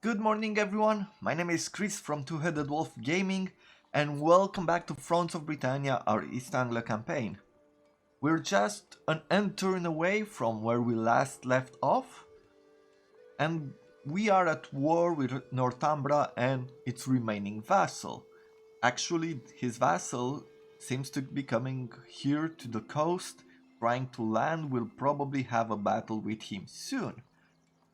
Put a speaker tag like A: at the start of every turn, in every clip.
A: Good morning everyone, my name is Chris from Two-Headed Wolf Gaming and welcome back to Fronts of Britannia, our East Engle campaign. We're just an end turn away from where we last left off and we are at war with Northumbria and its remaining vassal. Actually, his vassal seems to be coming here to the coast, trying to land. We'll probably have a battle with him soon.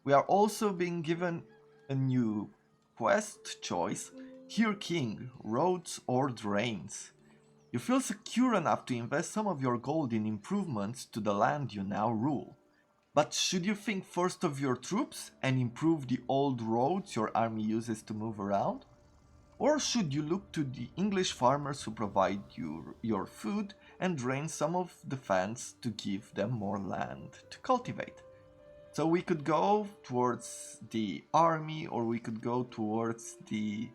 A: We are also being given a new quest choice, Here King, Roads or Drains. You feel secure enough to invest some of your gold in improvements to the land you now rule. But should you think first of your troops and improve the old roads your army uses to move around? Or should you look to the English farmers who provide you your food and drain some of the fens to give them more land to cultivate? So we could go towards the army or we could go towards the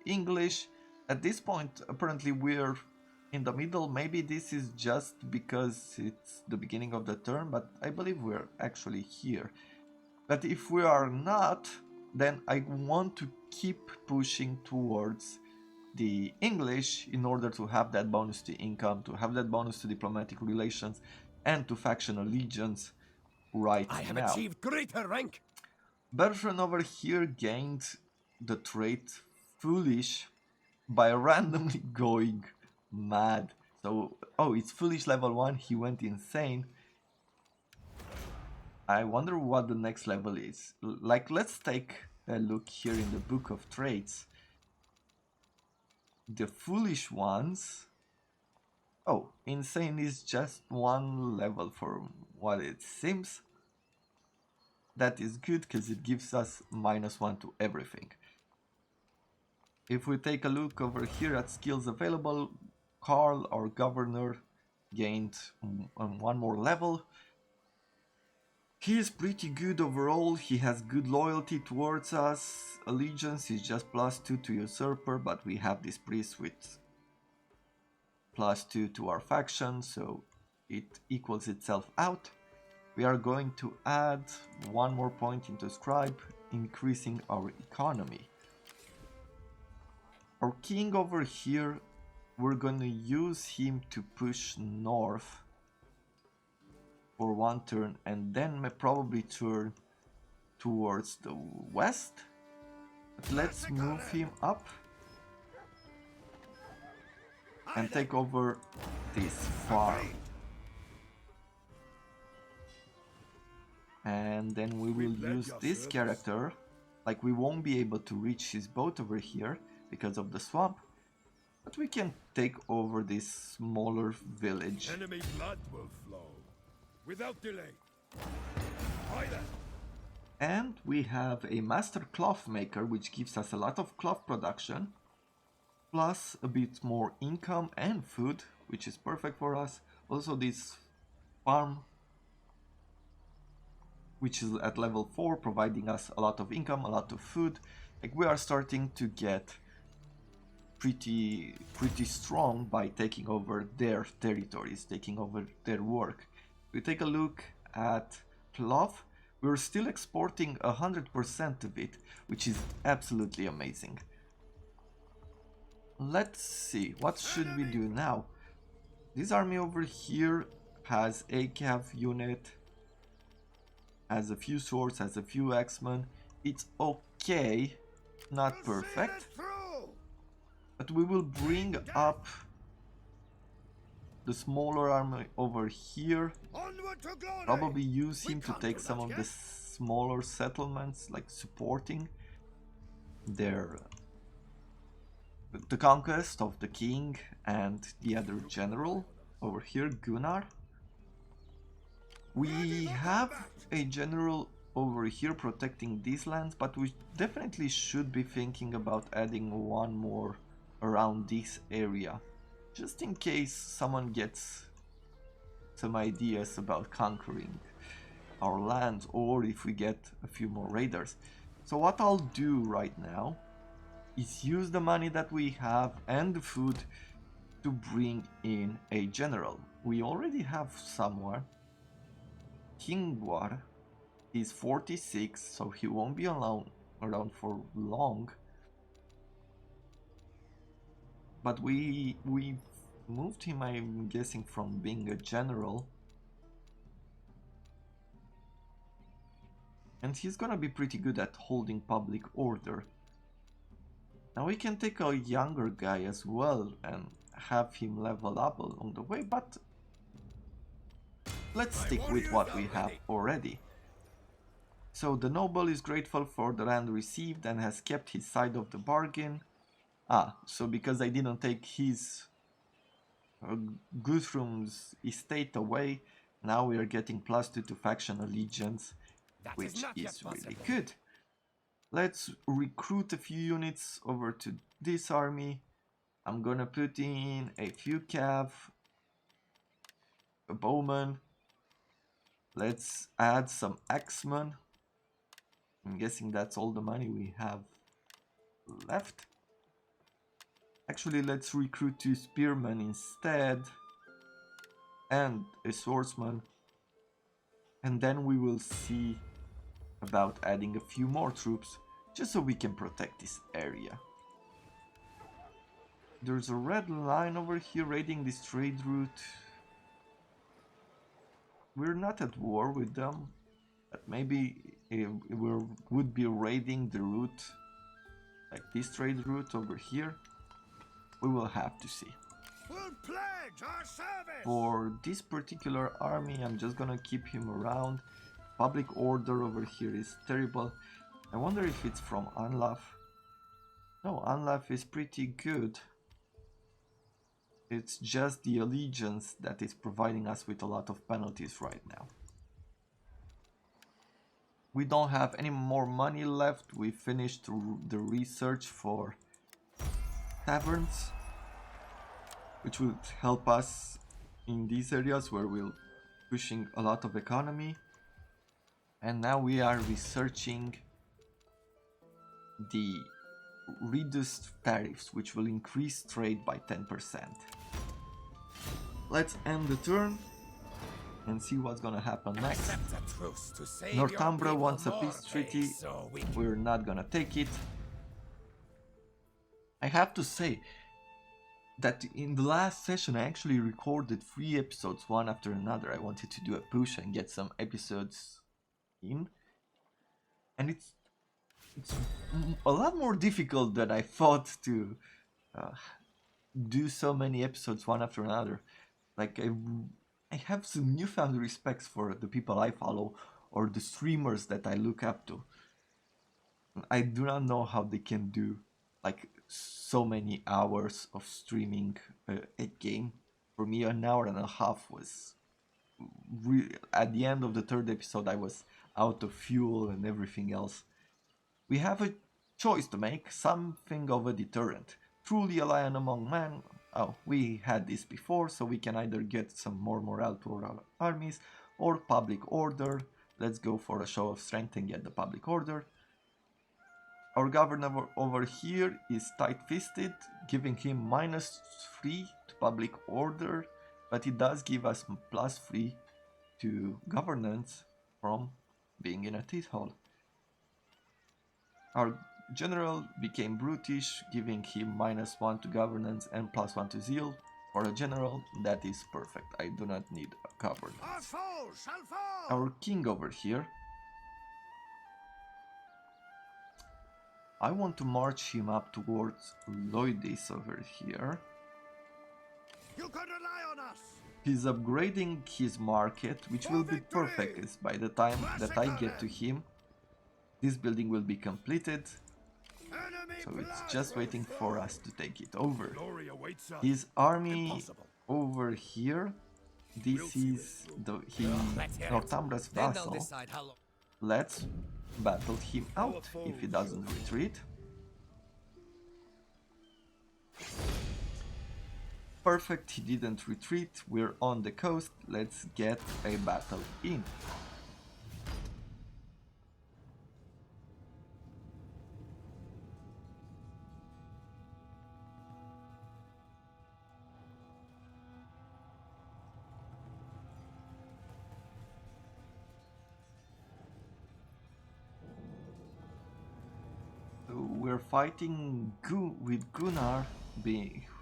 A: English. At this point, apparently we're in the middle. Maybe this is just because it's the beginning of the turn, but I believe we're actually here. But if we are not, then I want to keep pushing towards the English in order to have that bonus to income, to have that bonus to diplomatic relations, and to faction allegiance right
B: I have
A: now.
B: achieved greater rank.
A: Bertrand over here gained the trait Foolish by randomly going mad. So, oh, it's Foolish level 1, he went insane. I wonder what the next level is. Like, let's take a look here in the book of traits. The Foolish ones... Oh, insane is just one level for what it seems. That is good because it gives us -1 to everything. If we take a look over here at skills available, Karl, our governor, gained one more level. He is pretty good overall, he has good loyalty towards us. Allegiance is just +2 to usurper, but we have this priest with +2 to our faction, so it equals itself out. We are going to add one more point into scribe, increasing our economy. Our king over here, we're gonna use him to push north for one turn and then probably turn towards the west. But let's move him up and take over this farm. And then we will use this character. Like, we won't be able to reach his boat over here because of the swamp, but we can take over this smaller village.
B: Enemy blood will flow without delay. Either.
A: And we have a master cloth maker, which gives us a lot of cloth production, plus a bit more income and food, which is perfect for us. Also this farm, which is at level 4, providing us a lot of income, a lot of food. Like, we are starting to get pretty strong by taking over their territories, taking over their work. We take a look at cloth. We're still exporting 100% of it, which is absolutely amazing. Let's see, what should we do now? This army over here has a cav unit, has a few swords, has a few axemen. It's okay, not perfect. But we will bring up the smaller army over here. Probably use him to take some of the smaller settlements, like supporting their the conquest of the king and the other general over here, Gunnar. We have a general over here protecting these lands, but we definitely should be thinking about adding one more around this area, just in case someone gets some ideas about conquering our lands, or if we get a few more raiders. So what I'll do right now is use the money that we have and the food to bring in a general. We already have someone. Kingwar is 46, so he won't be around for long. But we moved him, I'm guessing, from being a general. And he's gonna be pretty good at holding public order. Now we can take a younger guy as well and have him level up along the way, but let's stick with what we have already. So the noble is grateful for the land received and has kept his side of the bargain. So because I didn't take his Guthrum's estate away, now we are getting +2 to faction allegiance, which is really good. Let's recruit a few units over to this army. I'm gonna put in a few cav, a bowman. Let's add some axemen. I'm guessing that's all the money we have left. Actually, let's recruit 2 spearmen instead and a swordsman, and then we will see about adding a few more troops just so we can protect this area. There's a red line over here raiding this trade route. We're not at war with them, but maybe we would be raiding the route, like this trade route over here. We will have to see.
B: We'll pledge our service.
A: For this particular army, I'm just gonna keep him around. Public order over here is terrible. I wonder if it's from Anlaf. No, Anlaf is pretty good. It's just the allegiance that is providing us with a lot of penalties right now. We don't have any more money left. We finished the research for taverns, which would help us in these areas where we're pushing a lot of economy. And now we are researching the reduced tariffs, which will increase trade by 10%. Let's end the turn and see what's gonna happen next. Northumbria wants a peace treaty. We're not gonna take it. I have to say that in the last session I actually recorded 3 episodes one after another. I wanted to do a push and get some episodes in, and it's a lot more difficult than I thought to do so many episodes one after another. Like I have some newfound respects for the people I follow or the streamers that I look up to. I do not know how they can do like so many hours of streaming a game. For me, an hour and a half was really, at the end of the 3rd episode I was out of fuel and everything else. We have a choice to make, something of a deterrent. Truly a lion among men. Oh, we had this before, so we can either get some more morale to our armies or public order. Let's go for a show of strength and get the public order. Our governor over here is tight-fisted, giving him -3 to public order, but it does give us +3 to governance from being in a teeth-hole. Our general became brutish, giving him -1 to governance and +1 to zeal. For a general, that is perfect. I do not need a governance.
B: Our foes shall fall.
A: Our king over here, I want to march him up towards Lloydis over here.
B: You can rely on us.
A: He's upgrading his market, which will be perfect, as by the time that I get to him, this building will be completed. So it's just waiting for us to take it over.
B: Glory awaits us.
A: His army
B: Impossible.
A: over here, this is Northumbria's vassal. Let's battle him out if he doesn't retreat. Perfect, he didn't retreat. We're on the coast. Let's get a battle in. we're fighting with Gunnar,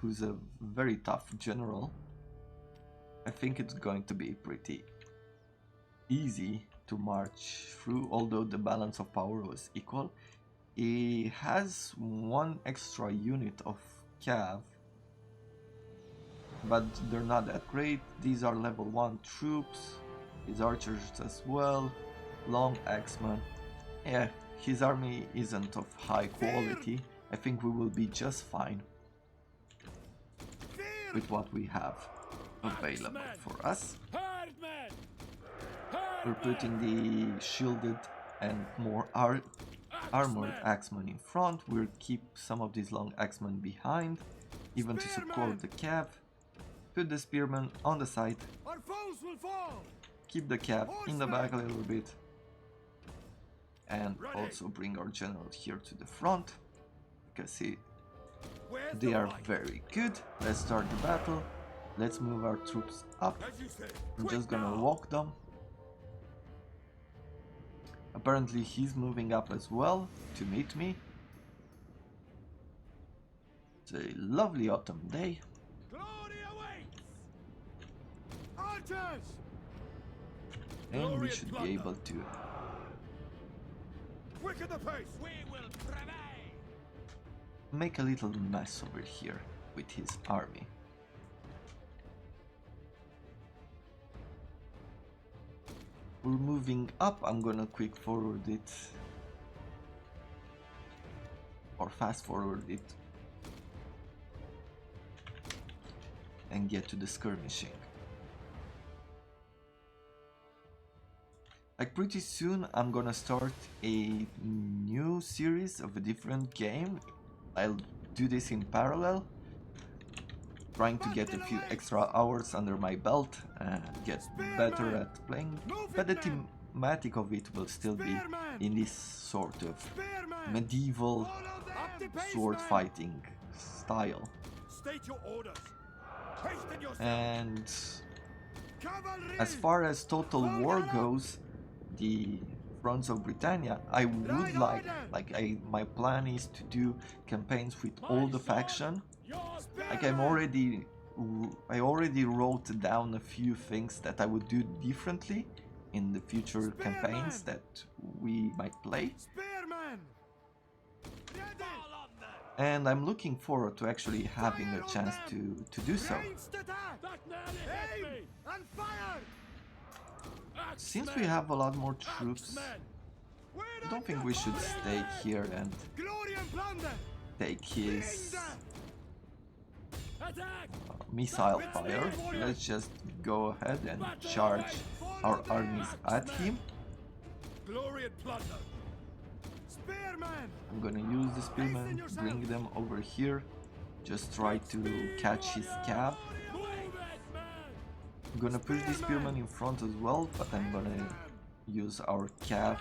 A: who's a very tough general. I think it's going to be pretty easy to march through, although the balance of power was equal. He has one extra unit of cav, but they're not that great. These are level 1 troops, his archers as well, long axemen. Yeah, his army isn't of high quality. I think we will be just fine with what we have available for us. We're putting the shielded and more armored axemen in front. We'll keep some of these long axemen behind, even to support the cav. Put the spearmen on the side.
B: Our foes will fall.
A: Keep the cav in the back a little bit. And also bring our generals here to the front, because they are very good. Let's start the battle. Let's move our troops up. I'm just gonna walk them. Apparently he's moving up as well to meet me. It's a lovely autumn day.
B: Glory awaits. Archers.
A: And we should be able to
B: Quicken the pace. We will prevail.
A: make a little mess over here with his army. We're moving up. I'm gonna quick forward it or fast forward it and get to the skirmishing. Like pretty soon I'm gonna start a new series of a different game. I'll do this in parallel, trying to get a few extra hours under my belt and get better at playing, but the thematic of it will still be in this sort of medieval sword fighting style.
B: State your orders. Hasten yourself.
A: And
B: Cavalry.
A: as far as Total War goes, the Fronts of Britannia, I would my plan is to do campaigns with all the faction. Like I already wrote down a few things that I would do differently in the future campaigns that we might play.
B: Spearmen. Ready.
A: And I'm looking forward to actually having a chance to do so.
B: Ranged attack. Aim and fire.
A: Since we have a lot more troops, I don't think we should stay here and
B: Glory and plunder.
A: take his missile fire. Let's just go ahead and charge our armies at him.
B: Glory and plunder. Spearmen.
A: I'm gonna use the spearmen, bring them over here, just try to catch his cav. I'm gonna push the spearmen in front as well, but I'm gonna use our cav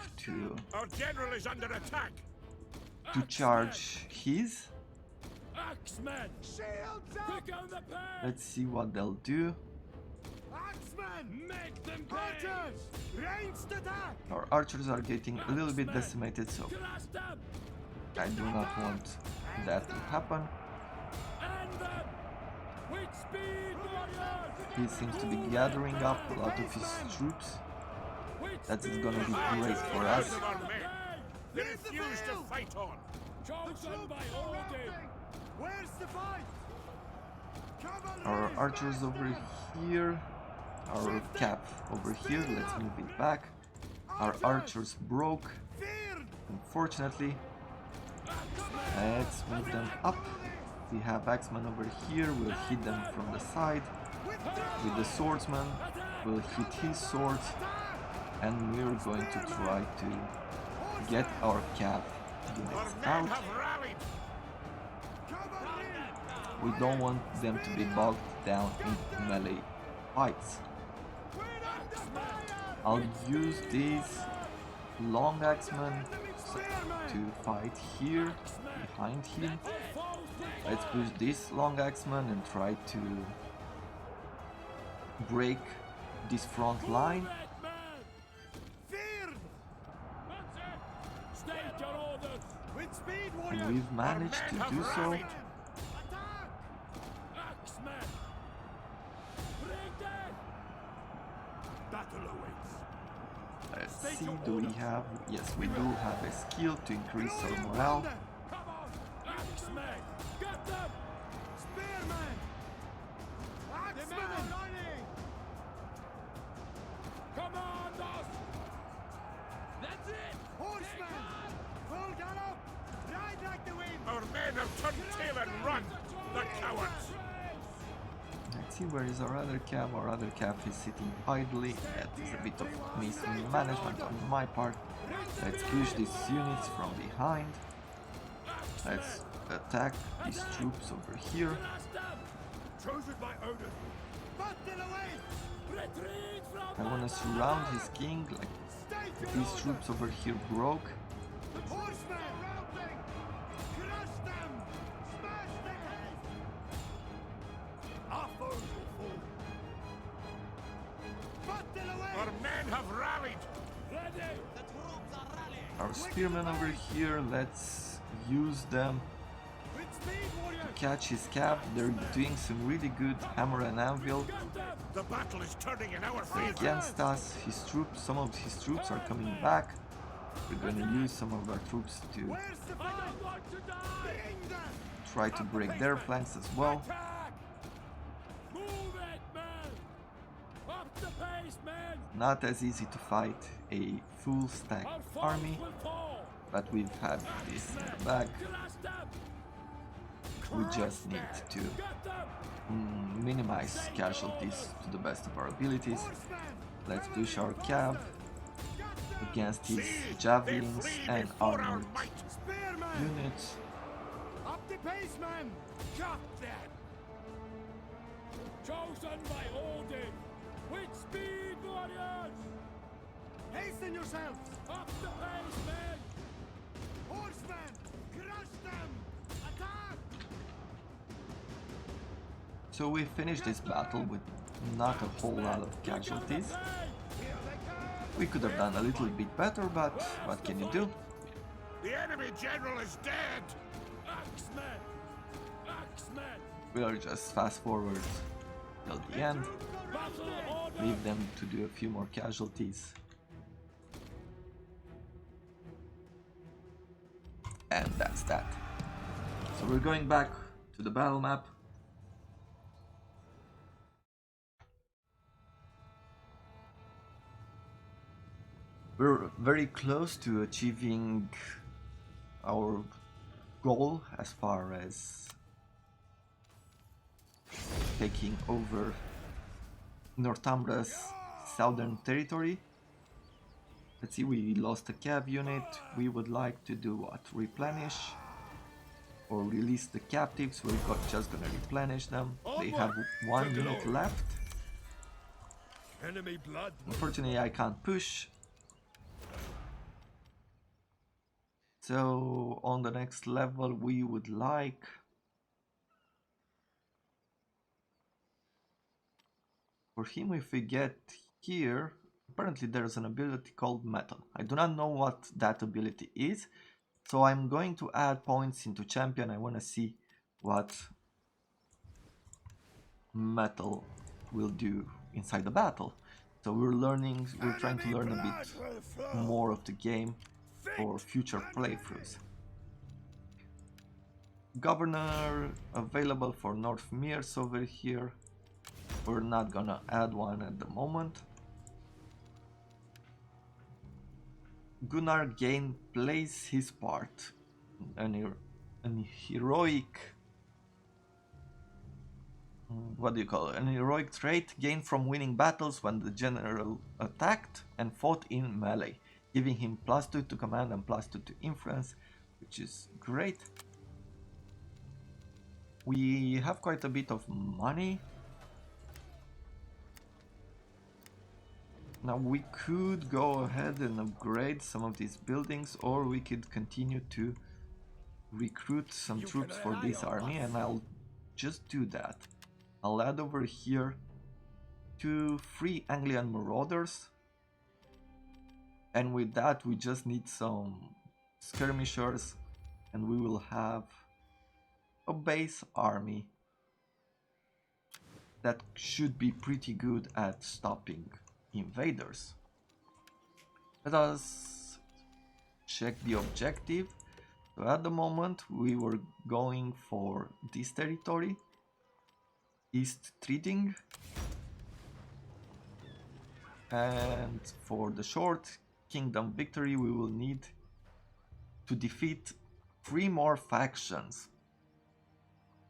B: Our general is under attack.
A: to charge his.
B: Axemen. Shields up.
A: Let's see what they'll do.
B: Axemen. Make them pay. Archers. Ranged attack.
A: Our archers are getting a little bit decimated, so I do not want that to happen.
B: With speed, warriors.
A: He seems to be gathering up a lot of his troops. That is gonna be great for us.
B: They refuse to fight on. Chosen by Odin. Where's the fight?
A: Our archers over here, our cap over here, let's move it back. Our archers broke, unfortunately. Let's move them up. We have axemen over here, we'll hit them from the side. With the swordsman, we'll hit his swords. And we're going to try to get our cav units out. We don't want them to be bogged down in melee fights. I'll use these long axemen to fight here, behind him. Let's push this long axeman and try to break this front line.
B: With speed,
A: And
B: warriors!
A: we've managed to do so.
B: Attack! Axemen! Bring them! Battle awaits.
A: Let's see, do we have... Yes, we do have a skill to increase our morale.
B: Come on! Axemen! Get them! Spearmen! Axemen! Running! Commandos! That's it! Horsemen! Full gallop! Ride like the wind! Our men have turned tail and run! The cowards!
A: Let's see, where is our other cav? Our other cav is sitting idly. That is a bit of mismanagement on my part. Let's push these units from behind. Let's attack these troops over here.
B: Chosen by Odin! Battle awaits! Retreat
A: I
B: from
A: want to surround his king, like these troops over here broke.
B: Horsemen! Routing! Crush them! Smash the case! Our foes will fall! Battle away! Our men have rallied! Ready! The troops are rallying!
A: Our spearmen over here, let's use them
B: With speed, warriors!
A: to catch his cav. They're doing some really good hammer and anvil
B: The battle is turning in our favor!
A: against us. His troops, some of his troops are coming back. We're gonna use some of our troops to
B: Where's the fight? I want to die! Bring them!
A: try to break their flanks as well.
B: Attack! Move it, men! Up the pace, men!
A: Not as easy to fight a full stack
B: Our foes
A: army,
B: will fall!
A: but we've had this in the bag.
B: Crush them!
A: We just need to
B: Get them!
A: minimize casualties to the best of our abilities.
B: Horsemen!
A: Let's push our cav
B: Get them!
A: against his
B: They
A: javelins
B: flee
A: and
B: before our
A: armored
B: might! Spearmen!
A: units.
B: Up the pace, men! Cut them! Chosen by Odin! With speed, warriors! Hasten yourselves! Up the pace, men! Horsemen! Crush them! Attack!
A: So we finished this battle with not a whole lot of casualties.
B: Here they come!
A: We could have done a little bit better, but what can you do?
B: The enemy general is dead! Axemen! Axemen!
A: We'll just fast forward till the end,
B: Battle order!
A: leave them to do a few more casualties. And that's that. So we're going back to the battle map. We're very close to achieving our goal as far as taking over Northumbria's southern territory. Let's see, we lost a cav unit. We would like to do what? Replenish or release the captives. We're just gonna replenish them. They have one unit left.
B: Enemy blood!
A: Unfortunately, I can't push. So on the next level, we would like for him, if we get here, apparently there's an ability called Metal. I do not know what that ability is, so I'm going to add points into champion. I want to see what Metal will do inside the battle. So we're trying to learn a bit more of the game for future playthroughs. Governor available for North Mears over here. We're not gonna add one at the moment. Gunnar Gain plays his part. An heroic... What do you call it? An heroic trait gained from winning battles when the general attacked and fought in melee, giving him +2 to command and +2 to influence, which is great. We have quite a bit of money. Now we could go ahead and upgrade some of these buildings, or we could continue to recruit some troops for this army, and I'll just do that. I'll add over here 2 free Anglian marauders, and with that we just need some skirmishers and we will have a base army that should be pretty good at stopping invaders. Let us check the objective. So at the moment we were going for this territory, East Treating, and for the short kingdom victory we will need to defeat 3 more factions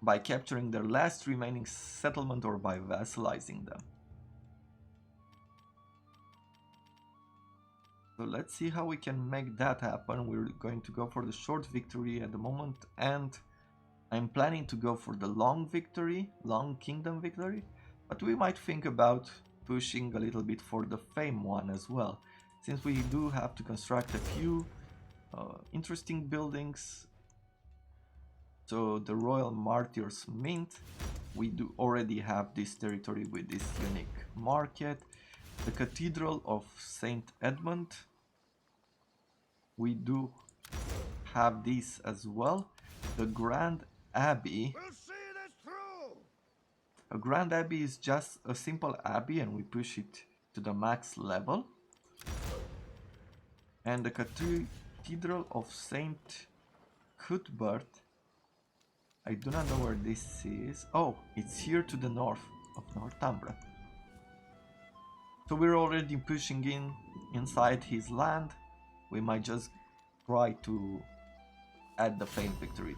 A: by capturing their last remaining settlement or by vassalizing them. So let's see how we can make that happen. We're going to go for the short victory at the moment, and I'm planning to go for the long victory, long kingdom victory, but we might think about pushing a little bit for the fame one as well, since we do have to construct a few interesting buildings. So the Royal Martyrs Mint, we do already have this territory with this unique market. The Cathedral of Saint Edmund, we do have this as well. The Grand Abbey.
B: We'll see this through.
A: A Grand Abbey is just a simple abbey and we push it to the max level. And the Cathedral of Saint Cuthbert, I do not know where this is. Oh, it's here to the north of Northumbria. So we're already pushing inside his land. We might just try to add the fame victory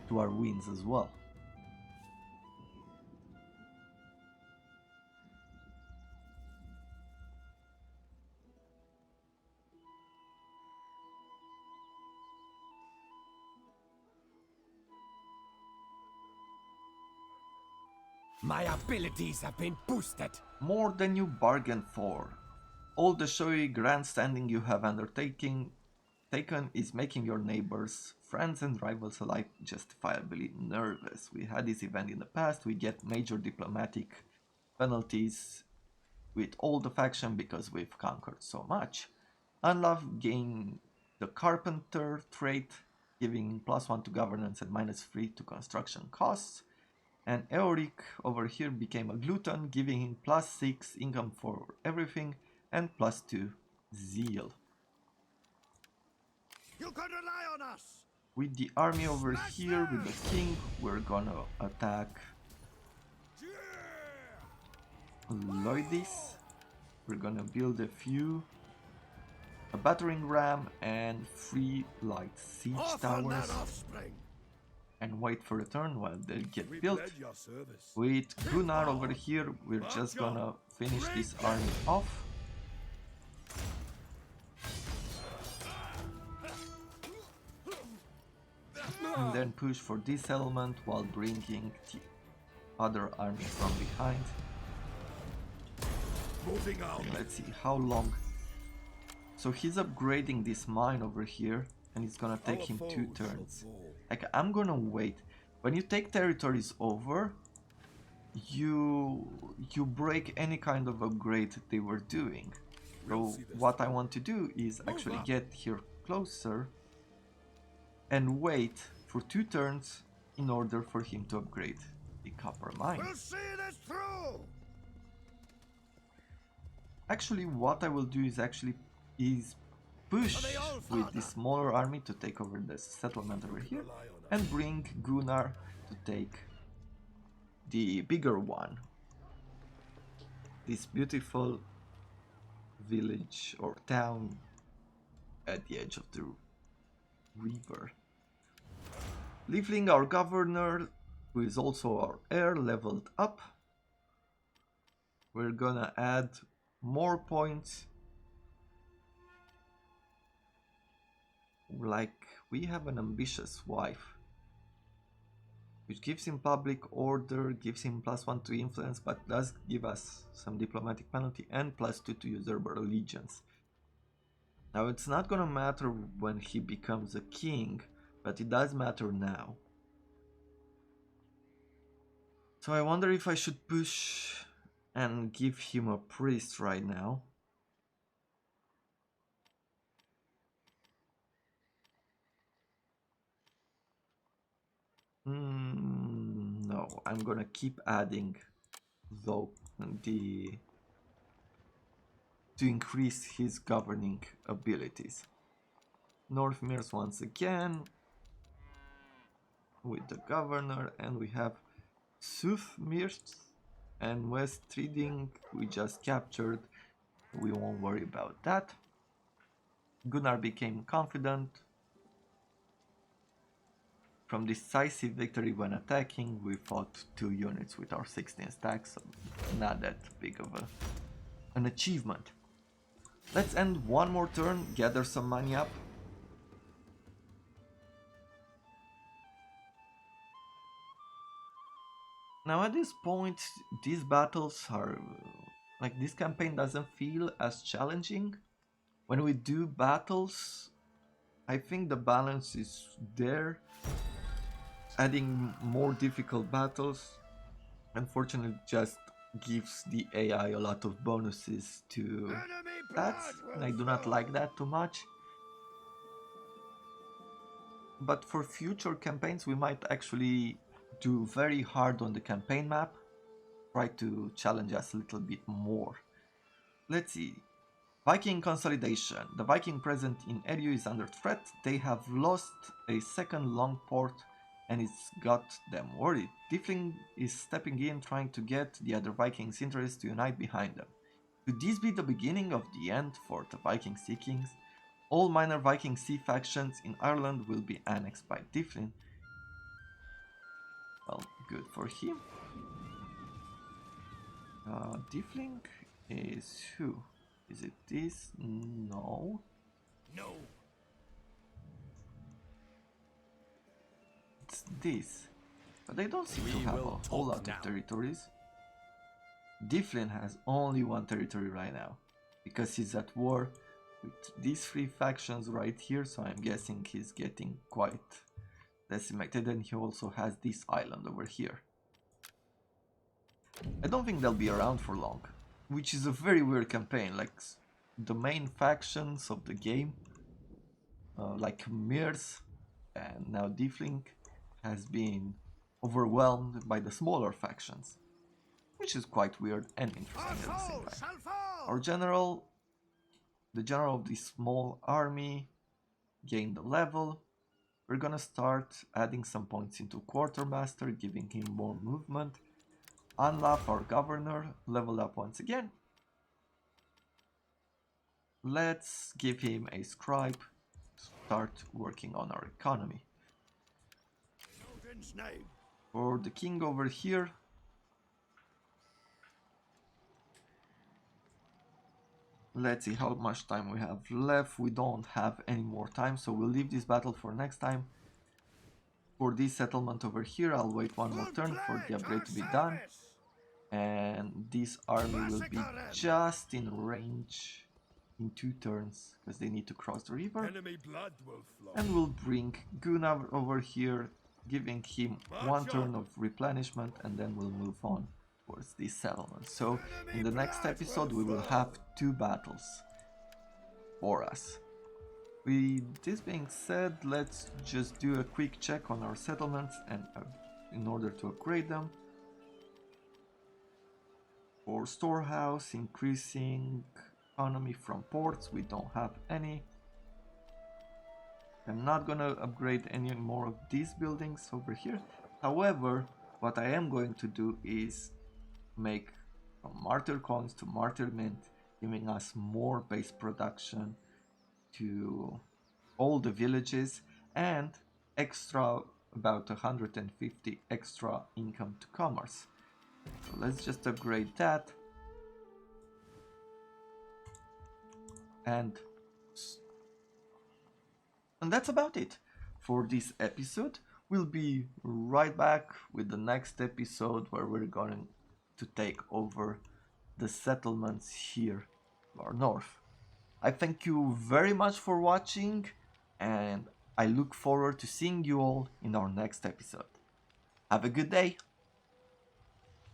A: to our wins as well.
B: My abilities have been boosted.
A: More than you bargained for. All the showy grandstanding you have taken is making your neighbors, friends and rivals alike justifiably nervous. We had this event in the past, we get major diplomatic penalties with all the faction because we've conquered so much. Unlove gained the carpenter trait, giving +1 to governance and -3 to construction costs. And Eoric over here became a glutton, giving him +6 income for everything and +2 zeal.
B: You can rely on us.
A: With the army over here, with the king, we're gonna attack Lloydis. We're gonna build a battering ram and 3 light siege towers. And wait for a turn while they get built. With Gunnar over here, we're just gonna finish this army off. And then push for this settlement while bringing the other army from behind.
B: Moving out.
A: And let's see how long. So he's upgrading this mine over here, and it's gonna take him 2 turns. Like, I'm gonna wait. When you take territories over, you break any kind of upgrade they were doing. So what I want to do is actually get here closer and wait for 2 turns in order for him to upgrade the copper mine.
B: We'll see this through.
A: Actually, what I will do is push with the smaller army to take over the settlement over here and bring Gunnar to take the bigger one. This beautiful village or town at the edge of the river. Leafling, our governor, who is also our heir, leveled up. We're gonna add more points. Like, we have an ambitious wife, which gives him public order, gives him +1 to influence, but does give us some diplomatic penalty and +2 to usurper allegiance. Now, it's not gonna matter when he becomes a king, but it does matter now. So I wonder if I should push and give him a priest right now. I'm gonna keep adding though to increase his governing abilities. North Mears once again with the governor, and we have South Mears and West Reading we just captured. We won't worry about that. Gunnar became confident. From decisive victory when attacking, we fought 2 units with our 16 stacks, so not that big of an achievement. Let's end one more turn, gather some money up. Now at this point, these battles are... like, this campaign doesn't feel as challenging. When we do battles, I think the balance is there. Adding more difficult battles, unfortunately, just gives the AI a lot of bonuses to that, and I do not like that too much. But for future campaigns, we might actually do very hard on the campaign map, try to challenge us a little bit more. Let's see. Viking consolidation. The Viking present in Eriu is under threat. They have lost a second long port and it's got them worried. Tiefling is stepping in, trying to get the other Vikings' interest to unite behind them. Could this be the beginning of the end for the Viking Sea Kings? All minor Viking sea factions in Ireland will be annexed by Tiefling. Well, good for him. Tiefling is who? Is it this? No.
B: No.
A: It's this. But they don't seem to have a whole lot of territories. Tiefling has only 1 territory right now, because he's at war with these 3 factions right here, so I'm guessing he's getting quite decimated, and he also has this island over here. I don't think they'll be around for long, which is a very weird campaign. Like, the main factions of the game, like Mears and now Tiefling, has been overwhelmed by the smaller factions, which is quite weird and interesting at the same time. Our general, the general of this small army, gained a level. We're gonna start adding some points into Quartermaster, giving him more movement. Anlaf, our governor, leveled up once again. Let's give him a scribe to start working on our economy. For the king over here, let's see how much time we have left. We don't have any more time, so we'll leave this battle for next time. For this settlement over here, I'll wait one more turn for the upgrade to be done. And this army will be just in range in 2 turns, because they need to cross the river. And we'll bring Gunnar over here, giving him 1 turn of replenishment, and then we'll move on towards this settlement. So in the next episode we will have 2 battles for us. With this being said, let's just do a quick check on our settlements and in order to upgrade them. For storehouse, increasing economy from ports, we don't have any. I'm not gonna upgrade any more of these buildings over here. However, what I am going to do is make from martyr coins to martyr mint, giving us more base production to all the villages and extra about 150 extra income to commerce. So let's just upgrade that. And that's about it for this episode. We'll be right back with the next episode where we're going to take over the settlements here far north. I thank you very much for watching, and I look forward to seeing you all in our next episode. Have a good day!